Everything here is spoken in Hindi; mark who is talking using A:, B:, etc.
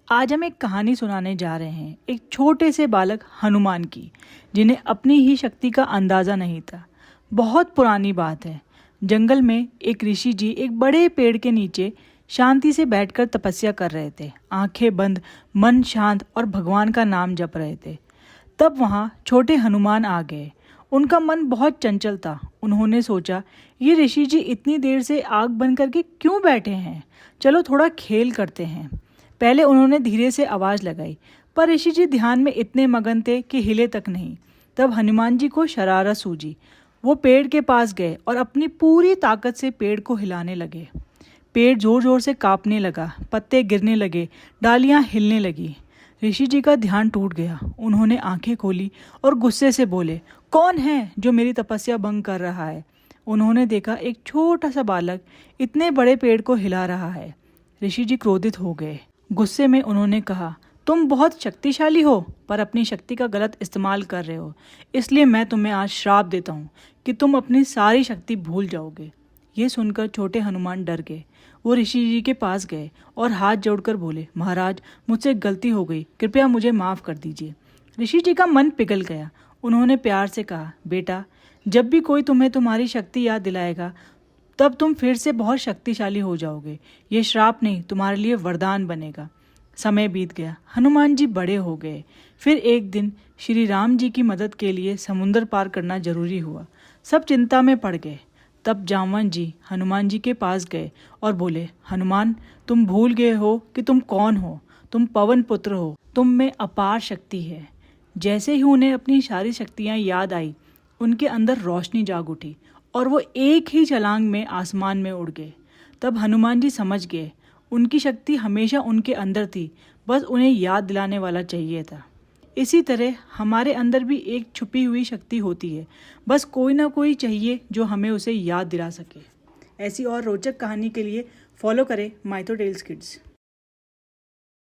A: आज हम एक कहानी सुनाने जा रहे हैं एक छोटे से बालक हनुमान की, जिन्हें अपनी ही शक्ति का अंदाज़ा नहीं था। बहुत पुरानी बात है। जंगल में एक ऋषि जी एक बड़े पेड़ के नीचे शांति से बैठकर तपस्या कर रहे थे, आंखें बंद, मन शांत और भगवान का नाम जप रहे थे। तब वहाँ छोटे हनुमान आ गए। उनका मन बहुत चंचल था। उन्होंने सोचा, ये ऋषि जी इतनी देर से आग बंद करके क्यों बैठे हैं? चलो थोड़ा खेल करते हैं। पहले उन्होंने धीरे से आवाज़ लगाई, पर ऋषि जी ध्यान में इतने मगन थे कि हिले तक नहीं। तब हनुमान जी को शरारत सूझी। वो पेड़ के पास गए और अपनी पूरी ताकत से पेड़ को हिलाने लगे। पेड़ जोर जोर से कांपने लगा, पत्ते गिरने लगे, डालियां हिलने लगी। ऋषि जी का ध्यान टूट गया। उन्होंने आंखें खोली और गुस्से से बोले, कौन है जो मेरी तपस्या भंग कर रहा है? उन्होंने देखा एक छोटा सा बालक इतने बड़े पेड़ को हिला रहा है। ऋषि जी क्रोधित हो गए। गुस्से में उन्होंने कहा, तुम बहुत शक्तिशाली हो पर अपनी शक्ति का गलत इस्तेमाल कर रहे हो, इसलिए मैं तुम्हें आज श्राप देता हूँ कि तुम अपनी सारी शक्ति भूल जाओगे। ये सुनकर छोटे हनुमान डर गए। वो ऋषि जी के पास गए और हाथ जोड़कर बोले, महाराज, मुझसे गलती हो गई, कृपया मुझे माफ़ कर दीजिए। ऋषि जी का मन पिघल गया। उन्होंने प्यार से कहा, बेटा, जब भी कोई तुम्हें तुम्हारी शक्ति याद दिलाएगा तब तुम फिर से बहुत शक्तिशाली हो जाओगे। ये श्राप नहीं, तुम्हारे लिए वरदान बनेगा। समय बीत गया। हनुमान जी बड़े हो गए। फिर एक दिन श्री राम जी की मदद के लिए समुद्र पार करना जरूरी हुआ। सब चिंता में पड़ गए। तब जामवन जी हनुमान जी के पास गए और बोले, हनुमान, तुम भूल गए हो कि तुम कौन हो। तुम पवन पुत्र हो, तुम में अपार शक्ति है। जैसे ही उन्हें अपनी सारी शक्तियाँ याद आई, उनके अंदर रोशनी जाग उठी और वो एक ही छलांग में आसमान में उड़ गए। तब हनुमान जी समझ गए, उनकी शक्ति हमेशा उनके अंदर थी, बस उन्हें याद दिलाने वाला चाहिए था। इसी तरह हमारे अंदर भी एक छुपी हुई शक्ति होती है, बस कोई ना कोई चाहिए जो हमें उसे याद दिला सके। ऐसी और रोचक कहानी के लिए फॉलो करें माइथो टेल्स किड्स।